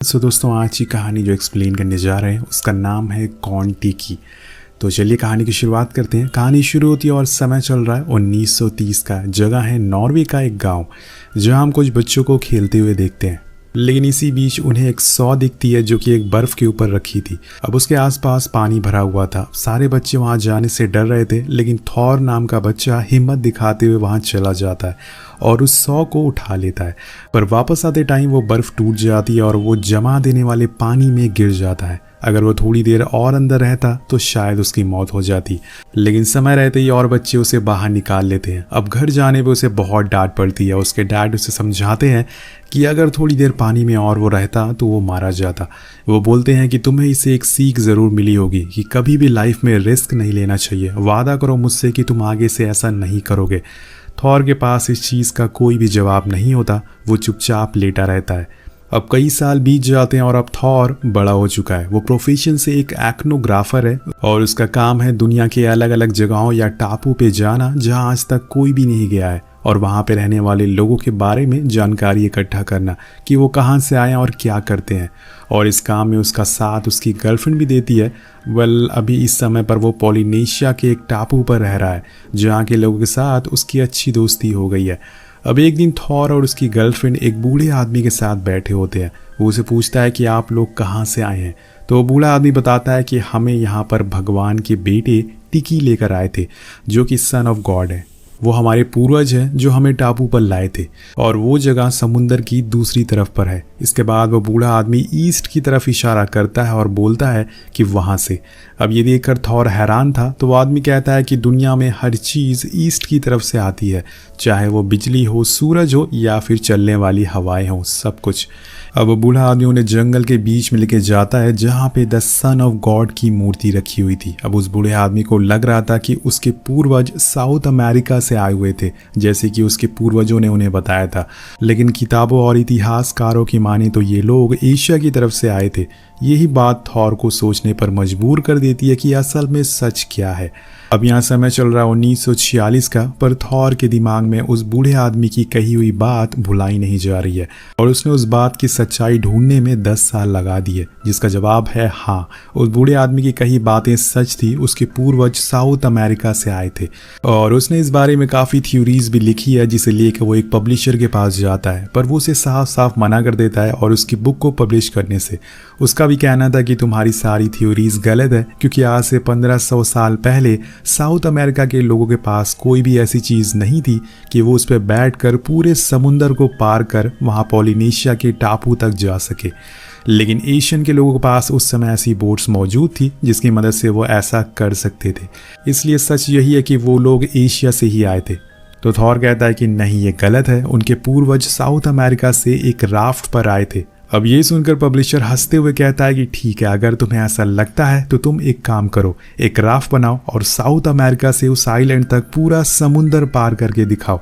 दोस्तों, आज की कहानी जो एक्सप्लेन करने जा रहे हैं उसका नाम है कॉन टिकी। तो चलिए कहानी की शुरुआत करते हैं। कहानी शुरू होती है और समय चल रहा है 1930 का। जगह है नॉर्वे का एक गांव, जहां हम कुछ बच्चों को खेलते हुए देखते हैं। लेकिन इसी बीच उन्हें एक सौ दिखती है जो कि एक बर्फ के ऊपर रखी थी। अब उसके आसपास पानी भरा हुआ था। सारे बच्चे वहां जाने से डर रहे थे, लेकिन थॉर नाम का बच्चा हिम्मत दिखाते हुए वहां चला जाता है और उस सौ को उठा लेता है। पर वापस आते टाइम वो बर्फ टूट जाती है और वो जमा देने वाले पानी में गिर जाता है। अगर वो थोड़ी देर और अंदर रहता तो शायद उसकी मौत हो जाती, लेकिन समय रहते ही और बच्चे उसे बाहर निकाल लेते हैं। अब घर जाने पे उसे बहुत डांट पड़ती है। उसके डैड उसे समझाते हैं कि अगर थोड़ी देर पानी में और वो रहता तो वो मारा जाता। वो बोलते हैं कि तुम्हें इसे एक सीख ज़रूर मिली होगी कि कभी भी लाइफ में रिस्क नहीं लेना चाहिए। वादा करो मुझसे कि तुम आगे से ऐसा नहीं करोगे। थॉर के पास इस चीज़ का कोई भी जवाब नहीं होता। वो चुपचाप लेटा रहता है। अब कई साल बीत जाते हैं और अब थॉर बड़ा हो चुका है। वो प्रोफेशन से एक एक्नोग्राफर है और उसका काम है दुनिया के अलग अलग जगहों या टापू पे जाना जहां आज तक कोई भी नहीं गया है, और वहां पे रहने वाले लोगों के बारे में जानकारी इकट्ठा करना कि वो कहां से आए हैं और क्या करते हैं। और इस काम में उसका साथ उसकी गर्लफ्रेंड भी देती है। अभी इस समय पर वो पोलिनेशिया के एक टापू पर रह रहा है, जहाँ के लोगों के साथ उसकी अच्छी दोस्ती हो गई है। अब एक दिन थॉर और उसकी गर्लफ्रेंड एक बूढ़े आदमी के साथ बैठे होते हैं। वो उसे पूछता है कि आप लोग कहाँ से आए हैं। तो वो बूढ़ा आदमी बताता है कि हमें यहाँ पर भगवान के बेटे टिकी लेकर आए थे, जो कि सन ऑफ गॉड है। वो हमारे पूर्वज हैं जो हमें टापू पर लाए थे, और वो जगह समुंदर की दूसरी तरफ पर है। इसके बाद वो बूढ़ा आदमी ईस्ट की तरफ इशारा करता है और बोलता है कि वहाँ से। अब ये देखकर थॉर हैरान था। तो वो आदमी कहता है कि दुनिया में हर चीज़ ईस्ट की तरफ से आती है, चाहे वो बिजली हो, सूरज हो या फिर चलने वाली हवाएं हो, सब कुछ। अब वो बूढ़ा आदमी उन्हें जंगल के बीच में लेके जाता है जहाँ पे द सन ऑफ गॉड की मूर्ति रखी हुई थी। अब उस बूढ़े आदमी को लग रहा था कि उसके पूर्वज साउथ अमेरिका से आए हुए थे, जैसे कि उसके पूर्वजों ने उन्हें बताया था। लेकिन किताबों और इतिहासकारों की माने तो ये लोग एशिया की तरफ से आए थे। यही बात थॉर को सोचने पर मजबूर कर देती है कि असल में सच क्या है। अब यहाँ समय चल रहा है 1946 का, पर थॉर के दिमाग में उस बूढ़े आदमी की कही हुई बात भुलाई नहीं जा रही है, और उसने उस बात की सच्चाई ढूंढने में 10 साल लगा दिए, जिसका जवाब है हाँ। उस बूढ़े आदमी की कही बातें सच थी। उसके पूर्वज साउथ अमेरिका से आए थे, और उसने इस बारे में काफ़ी थ्योरीज भी लिखी है, जिसे लेकर वो एक पब्लिशर के पास जाता है, पर वो उसे साफ साफ मना कर देता है और उसकी बुक को पब्लिश करने से। उसका भी कहना था कि तुम्हारी सारी थ्योरीज गलत है, क्योंकि आज से 1500 साल पहले साउथ अमेरिका के लोगों के पास कोई भी ऐसी चीज़ नहीं थी कि वो उस पर बैठकर पूरे समुंदर को पार कर वहाँ पोलिनेशिया के टापू तक जा सके। लेकिन एशियन के लोगों के पास उस समय ऐसी बोट्स मौजूद थी जिसकी मदद से वो ऐसा कर सकते थे। इसलिए सच यही है कि वो लोग एशिया से ही आए थे। तो थॉर कहता है कि नहीं, ये गलत है। उनके पूर्वज साउथ अमेरिका से एक राफ्ट पर आए थे। अब ये सुनकर पब्लिशर हंसते हुए कहता है कि ठीक है, अगर तुम्हें ऐसा लगता है तो तुम एक काम करो, एक राफ्ट बनाओ और साउथ अमेरिका से उस आइलैंड तक पूरा समुंदर पार करके दिखाओ।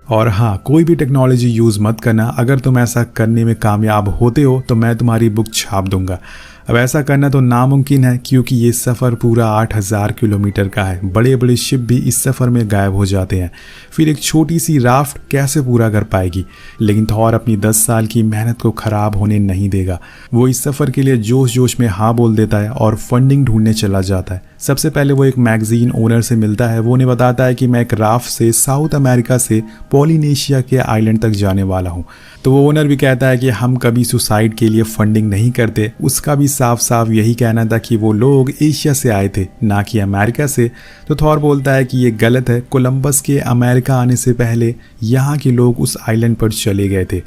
और हाँ, कोई भी टेक्नोलॉजी यूज़ मत करना। अगर तुम ऐसा करने में कामयाब होते हो तो मैं तुम्हारी बुक छाप दूंगा। अब ऐसा करना तो नामुमकिन है, क्योंकि ये सफ़र पूरा 8000 किलोमीटर का है। बड़े बड़े शिप भी इस सफ़र में गायब हो जाते हैं, फिर एक छोटी सी राफ्ट कैसे पूरा कर पाएगी। लेकिन थॉर अपनी 10 साल की मेहनत को ख़राब होने नहीं देगा। वो इस सफ़र के लिए जोश जोश में हाँ बोल देता है और फंडिंग ढूंढने चला जाता है। सबसे पहले वो एक मैगजीन ओनर से मिलता है। वो उन्हें बताता है कि मैं एक राफ्ट से साउथ अमेरिका से पोलिनेशिया के आइलैंड तक जाने वाला हूँ। तो वो ओनर भी कहता है कि हम कभी सुसाइड के लिए फंडिंग नहीं करते। उसका भी साफ साफ यही कहना था कि वो लोग एशिया से आए थे, ना कि अमेरिका से। तो थॉर बोलता है कि ये गलत है। कोलंबस के अमेरिका आने से पहले यहाँ के लोग उस आइलैंड पर चले गए थे।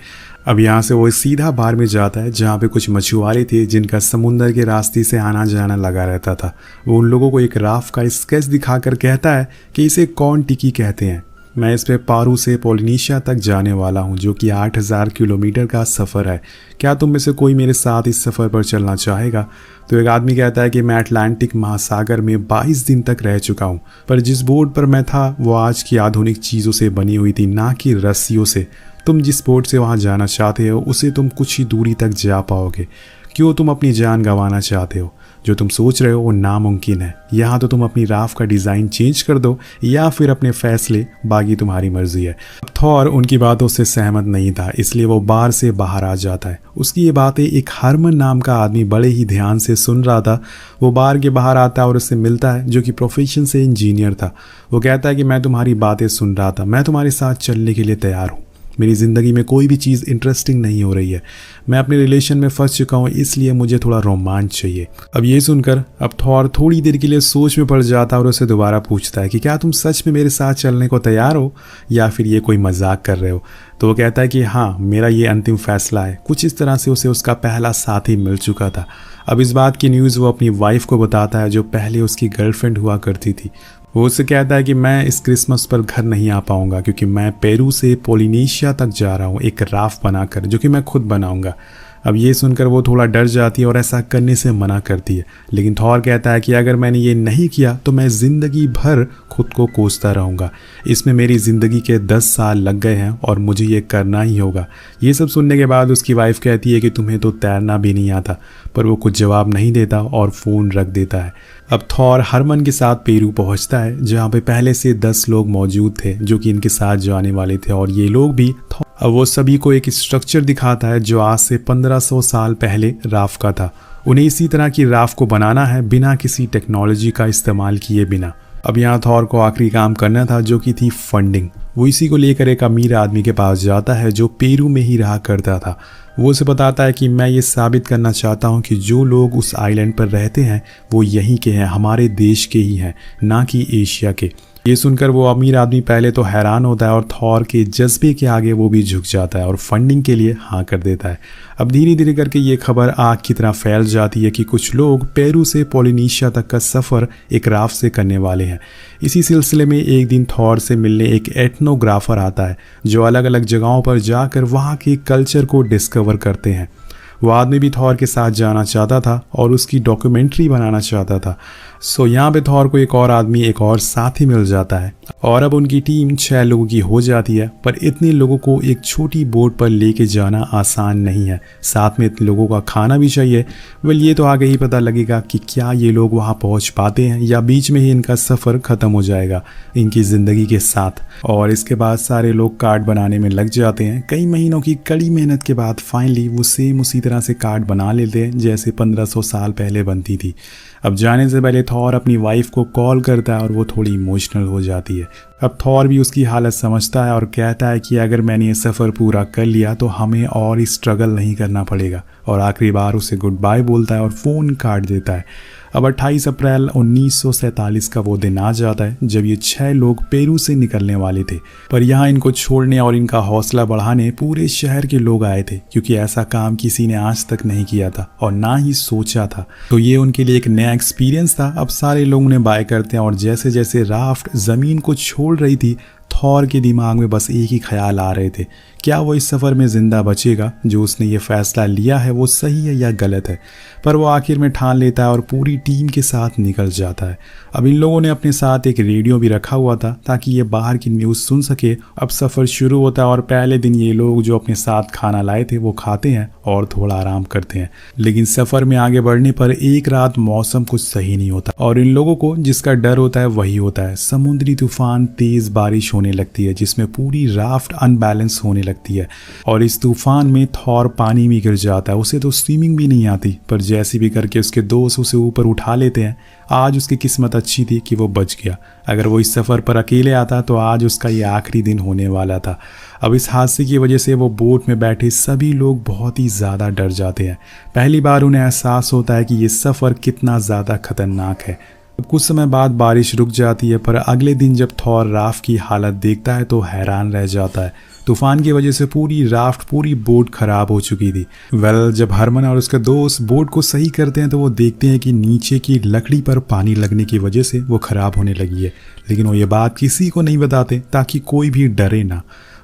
अब यहाँ से वो सीधा बार में जाता है जहाँ पे कुछ मछुआरे थे जिनका समुंदर के रास्ते से आना जाना लगा रहता था। वो उन लोगों को एक राफ्ट का स्केच दिखाकर कहता है कि इसे कॉन टिकी कहते हैं। मैं इस पे पारू से पोलिनेशिया तक जाने वाला हूँ, जो कि 8000 किलोमीटर का सफ़र है। क्या तुम में से कोई मेरे साथ इस सफ़र पर चलना चाहेगा? तो एक आदमी कहता है कि मैं अटलांटिक महासागर में 22 दिन तक रह चुका हूँ, पर जिस बोट पर मैं था वो आज की आधुनिक चीज़ों से बनी हुई थी, ना कि रस्सियों से। तुम जिस बोट से वहाँ जाना चाहते हो उसे तुम कुछ ही दूरी तक जा पाओगे। क्यों तुम अपनी जान गंवाना चाहते हो? जो तुम सोच रहे हो वो नामुमकिन है। यहाँ तो तुम अपनी राफ्ट का डिज़ाइन चेंज कर दो या फिर अपने फैसले, बाकी तुम्हारी मर्जी है। थॉर उनकी बातों से सहमत नहीं था, इसलिए वो बार से बाहर आ जाता है। उसकी ये बातें एक हरमन नाम का आदमी बड़े ही ध्यान से सुन रहा था। वो बार के बाहर आता है और उससे मिलता है, जो कि प्रोफेशन से इंजीनियर था। वो कहता है कि मैं तुम्हारी बातें सुन रहा था, मैं तुम्हारे साथ चलने के लिए तैयार हूँ। मेरी ज़िंदगी में कोई भी चीज़ इंटरेस्टिंग नहीं हो रही है। मैं अपने रिलेशन में फंस चुका हूँ, इसलिए मुझे थोड़ा रोमांच चाहिए। अब ये सुनकर अब थॉर थोड़ी देर के लिए सोच में पड़ जाता है और उसे दोबारा पूछता है कि क्या तुम सच में मेरे साथ चलने को तैयार हो या फिर ये कोई मजाक कर रहे हो? तो वो कहता है कि हाँ, मेरा ये अंतिम फैसला है। कुछ इस तरह से उसे उसका पहला साथी मिल चुका था। अब इस बात की न्यूज़ वो अपनी वाइफ को बताता है, जो पहले उसकी गर्लफ्रेंड हुआ करती थी। वो उससे कहता है कि मैं इस क्रिसमस पर घर नहीं आ पाऊंगा क्योंकि मैं पेरू से पोलिनेशिया तक जा रहा हूँ एक राफ्ट बनाकर, जो कि मैं खुद बनाऊंगा। अब ये सुनकर वो थोड़ा डर जाती है और ऐसा करने से मना करती है, लेकिन थॉर कहता है कि अगर मैंने ये नहीं किया तो मैं ज़िंदगी भर खुद को कोसता रहूँगा। इसमें मेरी ज़िंदगी के 10 साल लग गए हैं और मुझे ये करना ही होगा। ये सब सुनने के बाद उसकी वाइफ कहती है कि तुम्हें तो तैरना भी नहीं आता, पर वो कुछ जवाब नहीं देता और फ़ोन रख देता है। अब थॉर हरमन के साथ पेरू पहुंचता है, जहाँ पे पहले से 10 लोग मौजूद थे जो कि इनके साथ जाने वाले थे, और ये लोग भी। अब वो सभी को एक स्ट्रक्चर दिखाता है जो आज से 1500 साल पहले राफ्ट का था। उन्हें इसी तरह की राफ्ट को बनाना है बिना किसी टेक्नोलॉजी का इस्तेमाल किए बिना। अब यहाँ थॉर को आखिरी काम करना था, जो कि थी फंडिंग। वो इसी को लेकर एक अमीर आदमी के पास जाता है जो पेरू में ही रहा करता था। वो उसे बताता है कि मैं ये साबित करना चाहता हूँ कि जो लोग उस आइलैंड पर रहते हैं वो यहीं के हैं, हमारे देश के ही हैं, ना कि एशिया के। ये सुनकर वो अमीर आदमी पहले तो हैरान होता है और थॉर के जज्बे के आगे वो भी झुक जाता है और फंडिंग के लिए हाँ कर देता है। अब धीरे धीरे करके ये खबर आग की तरह फैल जाती है कि कुछ लोग पेरू से पोलिनेशिया तक का सफ़र एक राफ्ट से करने वाले हैं। इसी सिलसिले में एक दिन थॉर से मिलने एक एथनोग्राफर आता है, जो अलग अलग जगहों पर जाकर वहाँ के कल्चर को डिस्कवर करते हैं। वो आदमी भी थॉर के साथ जाना चाहता था और उसकी डॉक्यूमेंट्री बनाना चाहता था। सो यहाँ पे थॉर को एक और आदमी, एक और साथी मिल जाता है और अब उनकी टीम 6 लोगों की हो जाती है। पर इतने लोगों को एक छोटी बोट पर लेके जाना आसान नहीं है, साथ में इतने लोगों का खाना भी चाहिए। वेल, ये तो आगे ही पता लगेगा कि क्या ये लोग वहाँ पहुँच पाते हैं या बीच में ही इनका सफ़र ख़त्म हो जाएगा इनकी ज़िंदगी के साथ। और इसके बाद सारे लोग कार्ड बनाने में लग जाते हैं। कई महीनों की कड़ी मेहनत के बाद फाइनली वो सेम उसी तरह से कार्ड बना लेते हैं जैसे 1500 साल पहले बनती थी। अब जाने से पहले थॉर अपनी वाइफ को कॉल करता है और वो थोड़ी इमोशनल हो जाती है। अब थॉर भी उसकी हालत समझता है और कहता है कि अगर मैंने ये सफ़र पूरा कर लिया तो हमें और स्ट्रगल नहीं करना पड़ेगा, और आखिरी बार उसे गुड बाय बोलता है और फ़ोन काट देता है। अब 28 अप्रैल 1947 का वो दिन आ जाता है जब ये 6 लोग पेरू से निकलने वाले थे। पर यहाँ इनको छोड़ने और इनका हौसला बढ़ाने पूरे शहर के लोग आए थे, क्योंकि ऐसा काम किसी ने आज तक नहीं किया था और ना ही सोचा था। तो ये उनके लिए एक नया एक्सपीरियंस था। अब सारे लोग उन्हें बाय करते हैं और जैसे जैसे राफ्ट ज़मीन को छोड़ रही थी, थॉर के दिमाग में बस एक ही ख्याल आ रहे थे, क्या वो इस सफ़र में ज़िंदा बचेगा? जो उसने ये फ़ैसला लिया है वो सही है या गलत है? पर वो आखिर में ठान लेता है और पूरी टीम के साथ निकल जाता है। अब इन लोगों ने अपने साथ एक रेडियो भी रखा हुआ था ताकि ये बाहर की न्यूज़ सुन सके। अब सफ़र शुरू होता है और पहले दिन ये लोग जो अपने साथ खाना लाए थे वो खाते हैं और थोड़ा आराम करते हैं। लेकिन सफ़र में आगे बढ़ने पर एक रात मौसम कुछ सही नहीं होता और इन लोगों को जिसका डर होता है वही होता है। समुद्री तूफान, तेज़ बारिश होने लगती है जिसमें पूरी राफ्ट अनबैलेंस होने लगती है और इस तूफान में थॉर पानी में गिर जाता है। उसे तो स्विमिंग भी नहीं आती, पर जैसे भी करके उसके दोस्त उसे ऊपर उठा लेते हैं। आज उसकी किस्मत अच्छी थी कि वो बच गया। अगर वो इस सफ़र पर अकेले आता तो आज उसका ये आखिरी दिन होने वाला था। अब इस हादसे की वजह से वो बोट में बैठे सभी लोग बहुत ही ज़्यादा डर जाते हैं। पहली बार उन्हें एहसास होता है कि ये सफ़र कितना ज़्यादा खतरनाक है। कुछ समय बाद बारिश रुक जाती है, पर अगले दिन जब थॉर राफ्ट की हालत देखता है तो हैरान रह जाता है। तूफान की वजह से पूरी राफ्ट, पूरी बोट खराब हो चुकी थी। जब हरमन और उसके दोस्त बोट को सही करते हैं तो वो देखते हैं कि नीचे की लकड़ी पर पानी लगने की वजह से वो खराब होने लगी है, लेकिन वो ये बात किसी को नहीं बताते ताकि कोई भी डरे ना।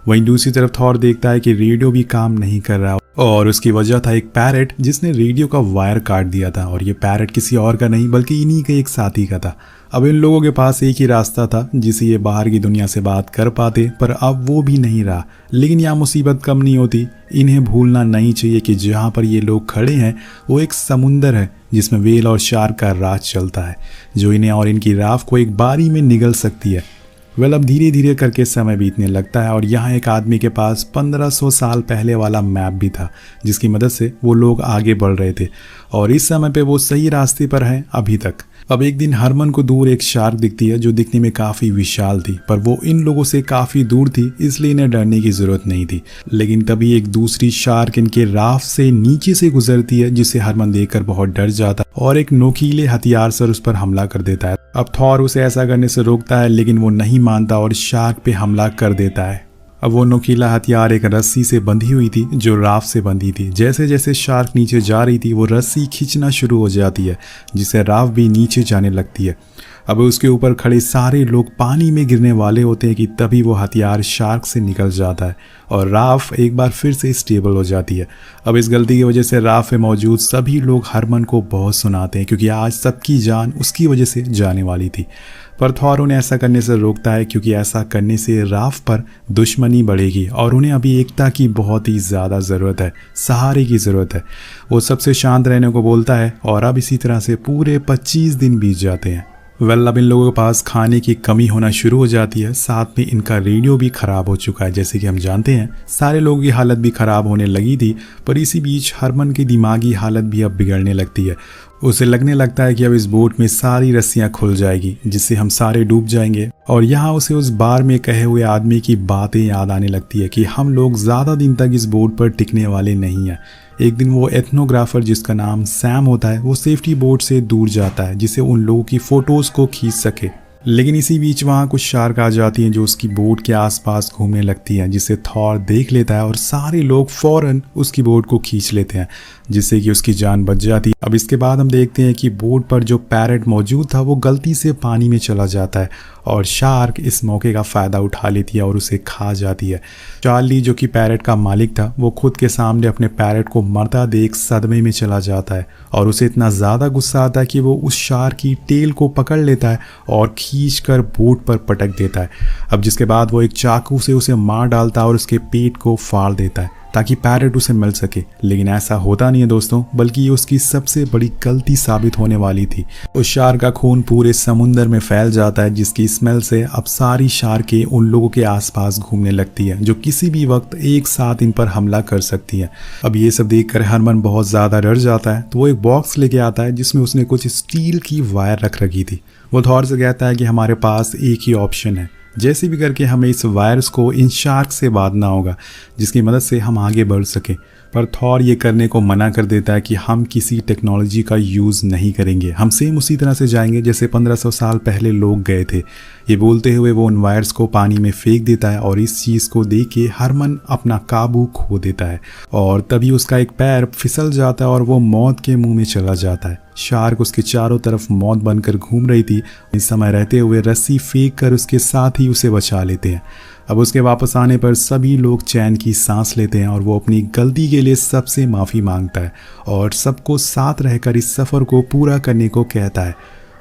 वहीं दूसरी तरफ थॉर देखता है कि रेडियो भी काम नहीं कर रहा और उसकी वजह था एक पैरेट जिसने रेडियो का वायर काट दिया था, और ये पैरेट किसी और का नहीं बल्कि इन्हीं के एक साथी का था। अब इन लोगों के पास एक ही रास्ता था जिसे ये बाहर की दुनिया से बात कर पाते, पर अब वो भी नहीं रहा। लेकिन यहाँ मुसीबत कम नहीं होती। इन्हें भूलना नहीं चाहिए कि जहाँ पर ये लोग खड़े हैं वो एक समुंदर है जिसमें व्हेल और शार्क का राज चलता है, जो इन्हें और इनकी राफ्ट को एक बारी में निगल सकती है। अब धीरे धीरे करके समय बीतने लगता है और यहाँ एक आदमी के पास 1500 साल पहले वाला मैप भी था, जिसकी मदद से वो लोग आगे बढ़ रहे थे और इस समय पे वो सही रास्ते पर हैं अभी तक। अब एक दिन हरमन को दूर एक शार्क दिखती है जो दिखने में काफ़ी विशाल थी, पर वो इन लोगों से काफ़ी दूर थी, इसलिए इन्हें डरने की ज़रूरत नहीं थी। लेकिन तभी एक दूसरी शार्क इनके राफ्ट से नीचे से गुजरती है, जिसे हरमन देखकर बहुत डर जाता है और एक नोकीले हथियार से उस पर हमला कर देता है। अब थॉर उसे ऐसा करने से रोकता है, लेकिन वो नहीं मानता और शार्क पे हमला कर देता है। अब वो नोकीला हथियार एक रस्सी से बंधी हुई थी जो राफ्ट से बंधी थी। जैसे जैसे शार्क नीचे जा रही थी वो रस्सी खींचना शुरू हो जाती है, जिससे राफ्ट भी नीचे जाने लगती है। अब उसके ऊपर खड़े सारे लोग पानी में गिरने वाले होते हैं कि तभी वो हथियार शार्क से निकल जाता है और राफ्ट एक बार फिर से स्टेबल हो जाती है। अब इस गलती की वजह से राफ्ट में मौजूद सभी लोग हरमन को बहुत सुनाते हैं, क्योंकि आज सबकी जान उसकी वजह से जाने वाली थी। पर थॉर उन्हें ऐसा करने से रोकता है, क्योंकि ऐसा करने से राफ्ट पर दुश्मनी बढ़ेगी और उन्हें अभी एकता की बहुत ही ज़्यादा ज़रूरत है, सहारे की ज़रूरत है। वो सबसे शांत रहने को बोलता है और अब इसी तरह से पूरे 25 दिन बीत जाते हैं। अब इन लोगों के पास खाने की कमी होना शुरू हो जाती है, साथ में इनका रेडियो भी ख़राब हो चुका है। जैसे कि हम जानते हैं सारे लोगों की हालत भी ख़राब होने लगी थी, पर इसी बीच हरमन की दिमागी हालत भी अब बिगड़ने लगती है। उसे लगने लगता है कि अब इस बोट में सारी रस्सियां खुल जाएगी, जिससे हम सारे डूब जाएंगे। और यहाँ उसे उस बार में कहे हुए आदमी की बातें याद आने लगती है कि हम लोग ज़्यादा दिन तक इस बोट पर टिकने वाले नहीं हैं। एक दिन वो एथनोग्राफर जिसका नाम सैम होता है वो सेफ्टी बोट से दूर जाता है, जिससे उन लोगों की फ़ोटोज़ को खींच सके। लेकिन इसी बीच वहाँ कुछ शार्क आ जाती हैं जो उसकी बोट के आसपास घूमने लगती हैं, जिसे थॉर देख लेता है और सारे लोग फौरन उसकी बोट को खींच लेते हैं, जिससे कि उसकी जान बच जाती है। अब इसके बाद हम देखते हैं कि बोट पर जो पैरेट मौजूद था वो गलती से पानी में चला जाता है और शार्क इस मौके का फ़ायदा उठा लेती है और उसे खा जाती है। चार्ली जो कि पैरेट का मालिक था वो खुद के सामने अपने पैरेट को मरता देख सदमे में चला जाता है और उसे इतना ज़्यादा गुस्सा आता है कि वो उस शार्क की टेल को पकड़ लेता है और खींचकर बोट पर पटक देता है। अब जिसके बाद वो एक चाकू से उसे मार डालता है और उसके पेट को फाड़ देता है ताकि पैरेट उसे मिल सके। लेकिन ऐसा होता नहीं है दोस्तों, बल्कि ये उसकी सबसे बड़ी गलती साबित होने वाली थी। उस शार्क का खून पूरे समुंदर में फैल जाता है, जिसकी स्मेल से अब सारी शार्कें उन लोगों के आसपास घूमने लगती है जो किसी भी वक्त एक साथ इन पर हमला कर सकती हैं। अब ये सब देखकर हरमन बहुत ज़्यादा डर जाता है, तो वो एक बॉक्स लेके आता है जिसमें उसने कुछ स्टील की वायर रख रखी थी। वो थॉर से कहता है कि हमारे पास एक ही ऑप्शन है, जैसे भी करके हमें इस वायरस को इन शार्क से बांधना होगा, जिसकी मदद से हम आगे बढ़ सकें। पर थॉर ये करने को मना कर देता है कि हम किसी टेक्नोलॉजी का यूज़ नहीं करेंगे, हम सेम उसी तरह से जाएंगे जैसे 1500 साल पहले लोग गए थे। ये बोलते हुए वो उन वायर्स को पानी में फेंक देता है और इस चीज़ को देख के हरमन अपना काबू खो देता है और तभी उसका एक पैर फिसल जाता है और वो मौत के मुंह में चला जाता है। शार्क उसके चारों तरफ मौत बनकर घूम रही थी, इस समय रहते हुए रस्सी फेंक कर उसके साथ ही उसे बचा लेते हैं। अब उसके वापस आने पर सभी लोग चैन की सांस लेते हैं और वो अपनी गलती के लिए सबसे माफ़ी मांगता है और सबको साथ रहकर इस सफ़र को पूरा करने को कहता है।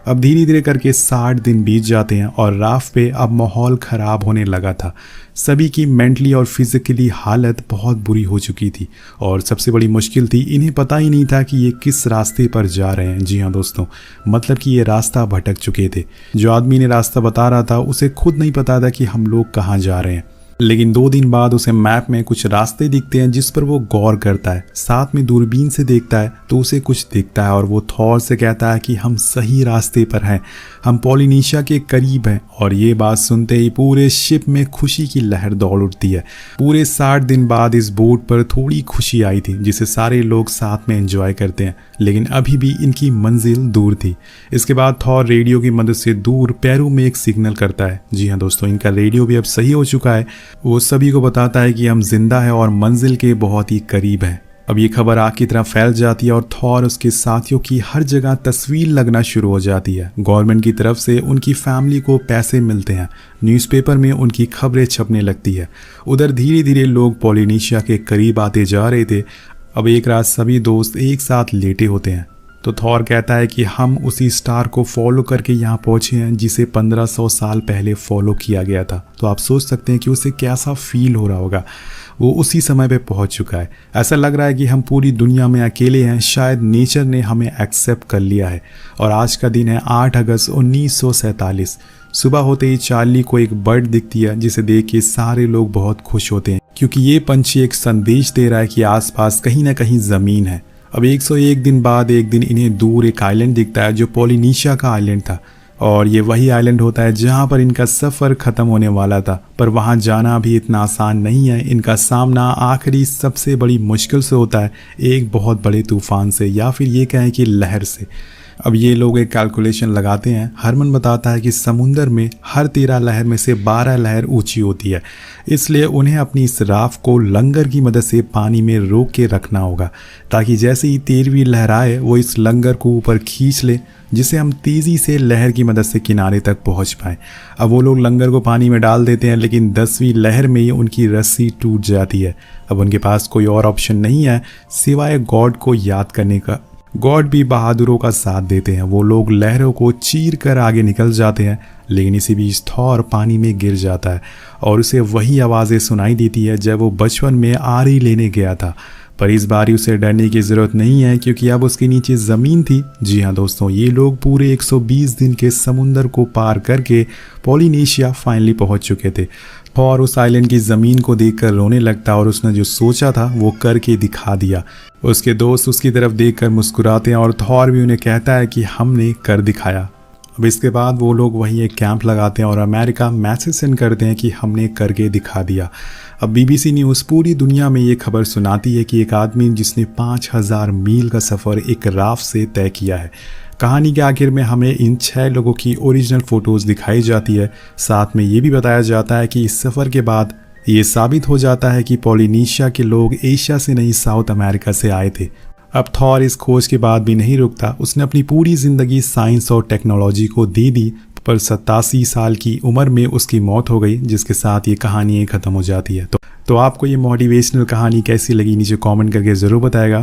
अब धीरे धीरे करके 60 दिन बीत जाते हैं और राफ्ट पे अब माहौल ख़राब होने लगा था। सभी की मेंटली और फिज़िकली हालत बहुत बुरी हो चुकी थी और सबसे बड़ी मुश्किल थी, इन्हें पता ही नहीं था कि ये किस रास्ते पर जा रहे हैं। जी हाँ दोस्तों, मतलब कि ये रास्ता भटक चुके थे। जो आदमी ने रास्ता बता रहा था उसे खुद नहीं पता था कि हम लोग कहाँ जा रहे हैं। लेकिन 2 दिन बाद उसे मैप में कुछ रास्ते दिखते हैं जिस पर वो गौर करता है, साथ में दूरबीन से देखता है तो उसे कुछ दिखता है और वो थॉर से कहता है कि हम सही रास्ते पर हैं, हम पॉलिनेशिया के करीब हैं। और ये बात सुनते ही पूरे शिप में खुशी की लहर दौड़ उठती है। पूरे 60 दिन बाद इस बोट पर थोड़ी खुशी आई थी जिसे सारे लोग साथ में एंजॉय करते हैं, लेकिन अभी भी इनकी मंजिल दूर थी। इसके बाद थॉर रेडियो की मदद से दूर पैरू में एक सिग्नल करता है। जी हाँ दोस्तों, इनका रेडियो भी अब सही हो चुका है। वो सभी को बताता है कि हम जिंदा हैं और मंजिल के बहुत ही करीब हैं। अब ये खबर आग की तरह फैल जाती है और थॉर उसके साथियों की हर जगह तस्वीर लगना शुरू हो जाती है। गवर्नमेंट की तरफ से उनकी फैमिली को पैसे मिलते हैं, न्यूज़पेपर में उनकी खबरें छपने लगती है। उधर धीरे धीरे लोग पॉलिनेशिया के करीब आते जा रहे थे। अब एक रात सभी दोस्त एक साथ लेटे होते हैं तो थॉर कहता है कि हम उसी स्टार को फॉलो करके यहाँ पहुँचे हैं जिसे 1500 साल पहले फॉलो किया गया था। तो आप सोच सकते हैं कि उसे कैसा फील हो रहा होगा, वो उसी समय पे पहुंच चुका है। ऐसा लग रहा है कि हम पूरी दुनिया में अकेले हैं, शायद नेचर ने हमें एक्सेप्ट कर लिया है। और आज का दिन है 8 अगस्त 1947। सुबह होते ही चार्ली को एक बर्ड दिखती है जिसे देख के सारे लोग बहुत खुश होते हैं, क्योंकि ये पंछी एक संदेश दे रहा है कि आसपास कहीं ना कहीं ज़मीन है। अब 101 दिन बाद एक दिन इन्हें दूर एक आइलैंड दिखता है जो पॉलिनेशिया का आइलैंड था, और ये वही आइलैंड होता है जहाँ पर इनका सफ़र ख़त्म होने वाला था। पर वहाँ जाना भी इतना आसान नहीं है। इनका सामना आखिरी सबसे बड़ी मुश्किल से होता है, एक बहुत बड़े तूफ़ान से, या फिर ये कहें कि लहर से। अब ये लोग एक कैलकुलेशन लगाते हैं। हरमन बताता है कि समुंदर में हर 13 लहर में से 12 लहर ऊंची होती है, इसलिए उन्हें अपनी इस राफ्ट को लंगर की मदद से पानी में रोक के रखना होगा, ताकि जैसे ही 13वीं लहर आए वो इस लंगर को ऊपर खींच ले, जिसे हम तेज़ी से लहर की मदद से किनारे तक पहुंच पाएँ। अब वो लोग लंगर को पानी में डाल देते हैं, लेकिन 10वीं लहर में ही उनकी रस्सी टूट जाती है। अब उनके पास कोई और ऑप्शन नहीं है सिवाय गॉड को याद करने का। गॉड भी बहादुरों का साथ देते हैं। वो लोग लहरों को चीर कर आगे निकल जाते हैं, लेकिन इसी बीच थॉर पानी में गिर जाता है और उसे वही आवाज़ें सुनाई देती है जब वो बचपन में आरी लेने गया था। पर इस बार उसे डरने की ज़रूरत नहीं है, क्योंकि अब उसके नीचे ज़मीन थी। जी हाँ दोस्तों, ये लोग पूरे 120 दिन के समुंदर को पार करके पॉलिनेशिया फाइनली पहुंच चुके थे। थॉर उस आइलैंड की ज़मीन को देखकर रोने लगता और उसने जो सोचा था वो करके दिखा दिया। उसके दोस्त उसकी तरफ देखकर मुस्कुराते हैं और थॉर भी उन्हें कहता है कि हमने कर दिखाया। अब इसके बाद वो लोग वहीं एक कैंप लगाते हैं और अमेरिका मैसेज सेंड करते हैं कि हमने करके दिखा दिया। अब BBC न्यूज़ पूरी दुनिया में ये खबर सुनाती है कि एक आदमी जिसने 5000 मील का सफ़र एक राफ्ट से तय किया है। कहानी के आखिर में हमें इन 6 लोगों की ओरिजिनल फ़ोटोज़ दिखाई जाती है। साथ में ये भी बताया जाता है कि इस सफ़र के बाद ये साबित हो जाता है कि पॉलिनेशिया के लोग एशिया से नहीं साउथ अमेरिका से आए थे। अब थॉर इस खोज के बाद भी नहीं रुकता। उसने अपनी पूरी ज़िंदगी साइंस और टेक्नोलॉजी को दे दी, पर 87 साल की उम्र में उसकी मौत हो गई, जिसके साथ ये कहानी ख़त्म हो जाती है। तो आपको ये मोटिवेशनल कहानी कैसी लगी नीचे कमेंट करके ज़रूर बताएगा।